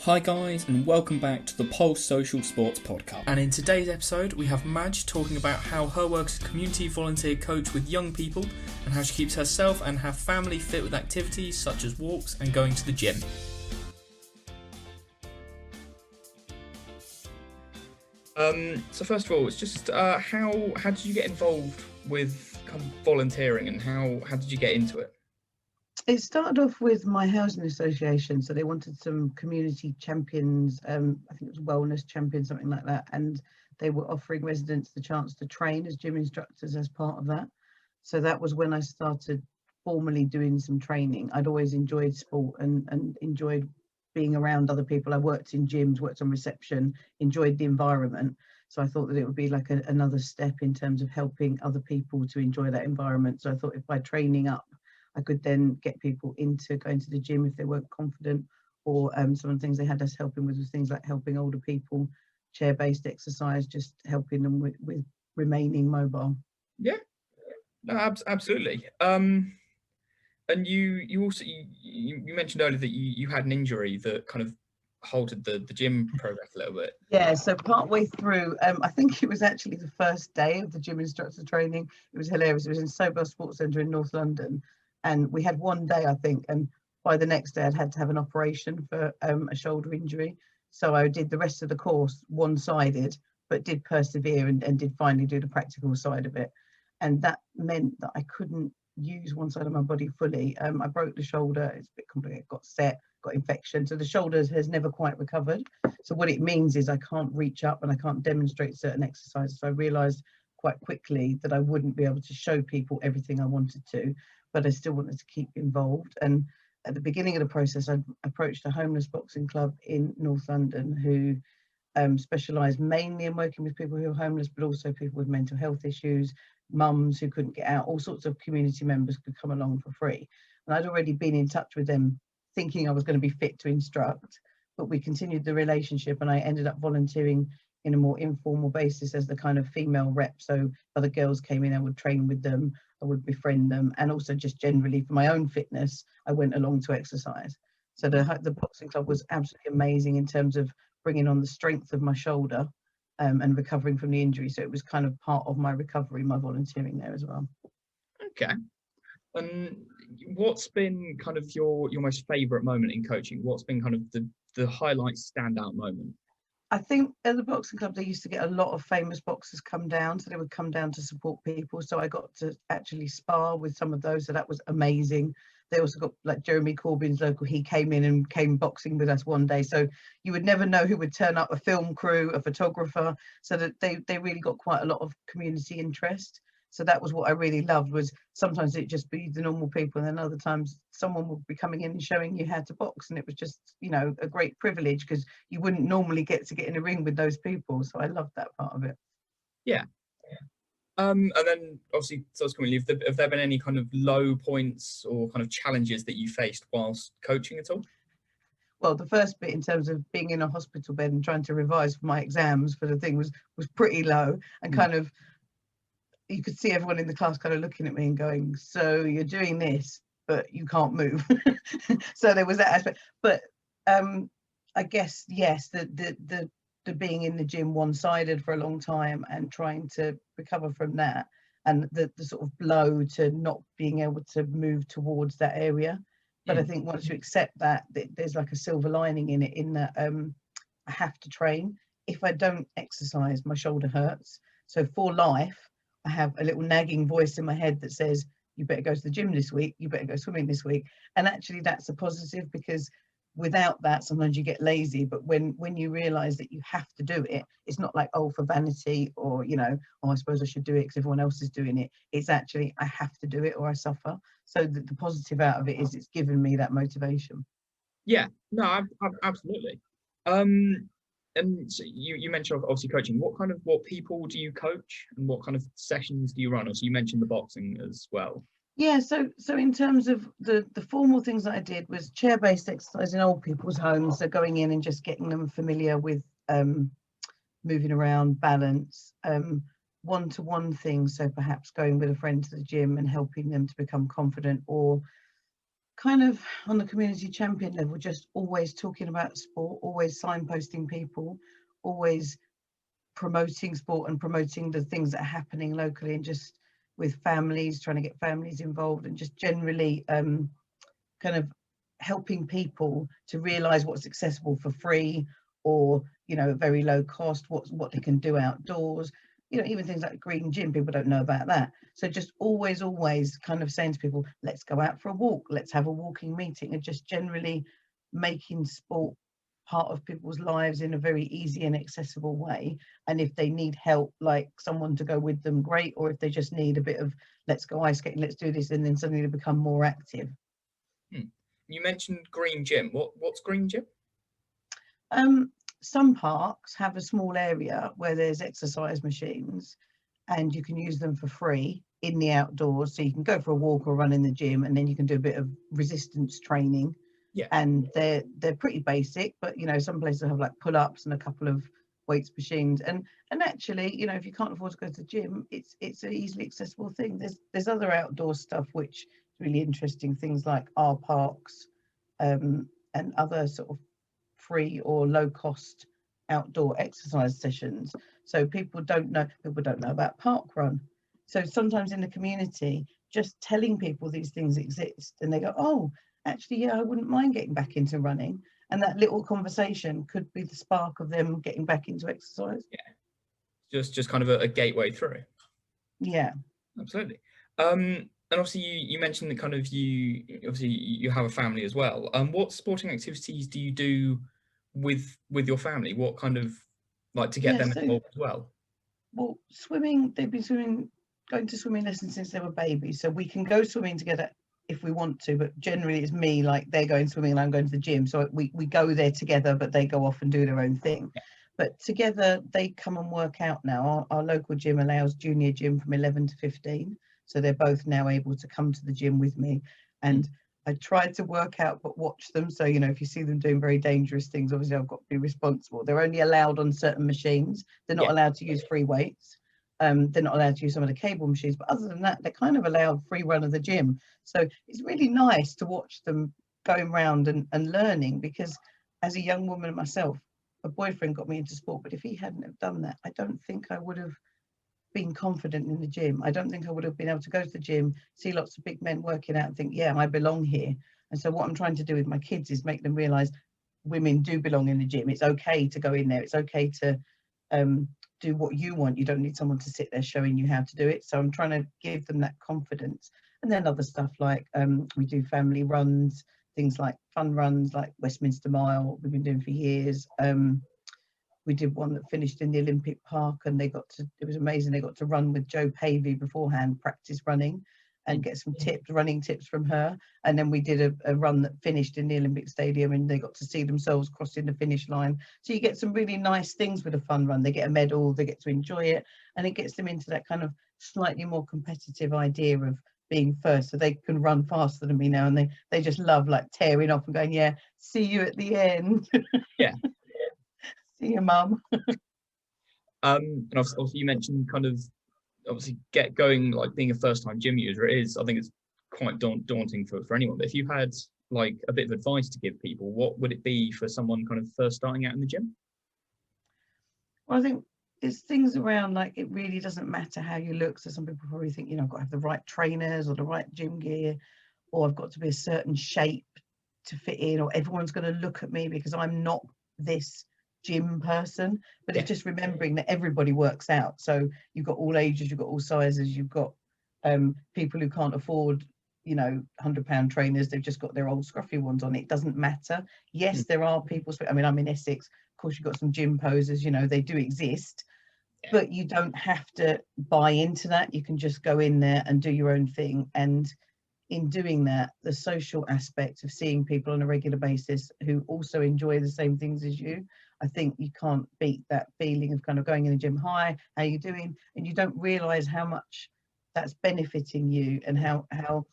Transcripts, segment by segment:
Hi guys, and welcome back to the Pulse Social Sports Podcast. And in today's episode, we have Madge talking about how her work as a community volunteer coach with young people and how she keeps herself and her family fit with activities such as walks and going to the gym. So first of all, it's just how did you get involved with kind of volunteering, and how did you get into it? It started off with my housing association, so they wanted some community champions. I think it was wellness champions, something like that, and they were offering residents the chance to train as gym instructors as part of that. So that was when I started formally doing some training. I'd always enjoyed sport and enjoyed being around other people. I worked in gyms, worked on reception, enjoyed the environment. So I thought that it would be like another step in terms of helping other people to enjoy that environment. So I thought if by training up, I could then get people into going to the gym if they weren't confident, or some of the things they had us helping with was things like helping older people, chair-based exercise, just helping them with remaining mobile. Yeah, no, absolutely. And you also you mentioned earlier that you had an injury that kind of halted the gym progress a little bit. Yeah, so partway through, I think it was actually the first day of the gym instructor training. It was hilarious. It was in Sobel Sports Centre in North London. And we had one day, I think, and by the next day I'd had to have an operation for a shoulder injury. So I did the rest of the course one-sided, but did persevere and did finally do the practical side of it. And that meant that I couldn't use one side of my body fully. I broke the shoulder, it's a bit complicated, got set, got infection. So the shoulder has never quite recovered. So what it means is I can't reach up and I can't demonstrate certain exercises. So I realised quite quickly that I wouldn't be able to show people everything I wanted to, but I still wanted to keep involved. And at the beginning of the process, I approached a homeless boxing club in North London who specialise mainly in working with people who are homeless, but also people with mental health issues, mums who couldn't get out, all sorts of community members could come along for free. And I'd already been in touch with them thinking I was going to be fit to instruct, but we continued the relationship and I ended up volunteering in a more informal basis as the kind of female rep. So other girls came in, I would train with them, I would befriend them, and also just generally for my own fitness, I went along to exercise. So the boxing club was absolutely amazing in terms of bringing on the strength of my shoulder and recovering from the injury. So it was kind of part of my recovery, my volunteering there as well. Okay. And what's been kind of your most favourite moment in coaching? What's been kind of the highlight standout moment? I think at the boxing club, they used to get a lot of famous boxers come down. So they would come down to support people. So I got to actually spar with some of those. So that was amazing. They also got like Jeremy Corbyn's local. He came in and came boxing with us one day. So you would never know who would turn up, a film crew, a photographer. So that they really got quite a lot of community interest. So that was what I really loved, was sometimes it'd just be the normal people, and then other times someone would be coming in and showing you how to box, and it was just, you know, a great privilege because you wouldn't normally get to get in a ring with those people. So I loved that part of it. Yeah. And then obviously subsequently, have there been any kind of low points or kind of challenges that you faced whilst coaching at all? Well, the first bit in terms of being in a hospital bed and trying to revise for my exams for the thing was pretty low, and kind of, you could see everyone in the class kind of looking at me and going, so you're doing this, but you can't move. So there was that aspect. But I guess, yes, the being in the gym one-sided for a long time and trying to recover from that, and the sort of blow to not being able to move towards that area. But I think once you accept that, there's like a silver lining in it, in that I have to train. If I don't exercise, my shoulder hurts. So for life, I have a little nagging voice in my head that says, you better go to the gym this week, you better go swimming this week. And actually that's a positive, because without that, sometimes you get lazy. But when you realize that you have to do it, it's not like, oh, for vanity, or, you know, oh, I suppose I should do it because everyone else is doing it. It's actually, I have to do it or I suffer. So the positive out of it is it's given me that motivation. Yeah, no, absolutely. And so you mentioned obviously coaching. What people do you coach, and what kind of sessions do you run? Also, you mentioned the boxing as well. Yeah, so in terms of the formal things that I did was chair-based exercise in old people's homes. So going in and just getting them familiar with moving around, balance, one-to-one things. So perhaps going with a friend to the gym and helping them to become confident, or kind of on the community champion level, just always talking about sport, always signposting people, always promoting sport and promoting the things that are happening locally, and just with families, trying to get families involved, and just generally kind of helping people to realise what's accessible for free, or at very low cost, what they can do outdoors. Even things like green gym, people don't know about that. So just always kind of saying to people, let's go out for a walk, let's have a walking meeting, and just generally making sport part of people's lives in a very easy and accessible way. And if they need help, like someone to go with them, great. Or if they just need a bit of, let's go ice skating, let's do this, and then suddenly they become more active. You mentioned green gym. What's green gym? Some parks have a small area where there's exercise machines, and you can use them for free in the outdoors. So you can go for a walk or run in the gym, and then you can do a bit of resistance training. Yeah. And they're pretty basic, but some places have like pull-ups and a couple of weights machines. And actually, if you can't afford to go to the gym, it's an easily accessible thing. There's other outdoor stuff which is really interesting, things like our parks, and other sort of free or low cost outdoor exercise sessions. So people don't know about park run. So sometimes in the community, just telling people these things exist, and they go, oh, actually, yeah, I wouldn't mind getting back into running. And that little conversation could be the spark of them getting back into exercise. Yeah, just kind of a gateway through. Yeah, absolutely. And obviously you mentioned that kind of you have a family as well. What sporting activities do you do with your family? What kind of, like, to get them involved as well? Well, swimming, they've been going to swimming lessons since they were babies. So we can go swimming together if we want to, but generally it's me, like they're going swimming and I'm going to the gym. So we go there together, but they go off and do their own thing. Yeah. But together they come and work out now. Our local gym allows junior gym from 11 to 15. So they're both now able to come to the gym with me. And I tried to work out, but watch them. So, if you see them doing very dangerous things, obviously I've got to be responsible. They're only allowed on certain machines. They're not allowed to use free weights. They're not allowed to use some of the cable machines, but other than that, they're kind of allowed free run of the gym. So it's really nice to watch them going around and learning, because as a young woman myself, a boyfriend got me into sport, but if he hadn't have done that, I don't think I would have been confident in the gym. I don't think I would have been able to go to the gym, see lots of big men working out and think, yeah, I belong here. And so what I'm trying to do with my kids is make them realize women do belong in the gym. It's okay to go in there. It's okay to do what you want. You don't need someone to sit there showing you how to do it. So I'm trying to give them that confidence. And then other stuff like we do family runs, things like fun runs like Westminster Mile, we've been doing for years. We did one that finished in the Olympic Park, and it was amazing. They got to run with Joe Pavey beforehand, practice running and get some running tips from her. And then we did a run that finished in the Olympic Stadium, and they got to see themselves crossing the finish line. So you get some really nice things with a fun run. They get a medal, they get to enjoy it, and it gets them into that kind of slightly more competitive idea of being first, so they can run faster than me now, and they just love like tearing off and going, yeah, see you at the end. Yeah. See your mum. And also you mentioned kind of obviously get going, like being a first-time gym user. I think it's quite daunting for anyone. But if you had like a bit of advice to give people, what would it be for someone kind of first starting out in the gym? Well, I think there's things around, like it really doesn't matter how you look. So some people probably think, I've got to have the right trainers or the right gym gear, or I've got to be a certain shape to fit in, or everyone's going to look at me because I'm not this gym person. But it's just remembering that everybody works out. So you've got all ages, you've got all sizes, you've got people who can't afford £100 trainers, they've just got their old scruffy ones on. It doesn't matter. Yes, there are people, I mean, I'm in Essex, of course you've got some gym posers, they do exist, but you don't have to buy into that. You can just go in there and do your own thing. And in doing that, the social aspect of seeing people on a regular basis who also enjoy the same things as you, I think you can't beat that feeling of kind of going in the gym, hi, how you doing? And you don't realise how much that's benefiting you, and how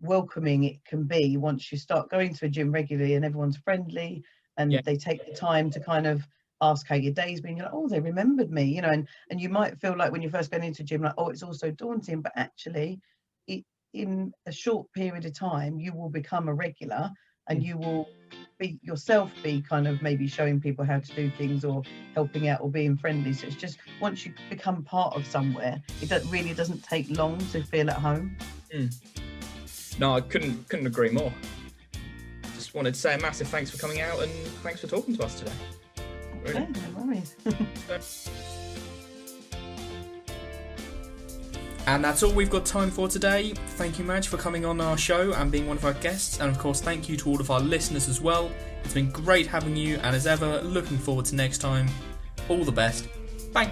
welcoming it can be once you start going to a gym regularly and everyone's friendly and they take the time to kind of ask how your day's been. You're like, oh, they remembered me, and you might feel like when you're first going into a gym, like, oh, it's all so daunting, but actually in a short period of time, you will become a regular, and you will be kind of maybe showing people how to do things or helping out or being friendly. So it's just once you become part of somewhere, really doesn't take long to feel at home. No, I couldn't agree more. Just wanted to say a massive thanks for coming out and thanks for talking to us today. Okay, no worries. And that's all we've got time for today. Thank you, Madge, for coming on our show and being one of our guests. And of course, thank you to all of our listeners as well. It's been great having you, and as ever, looking forward to next time. All the best. Bye.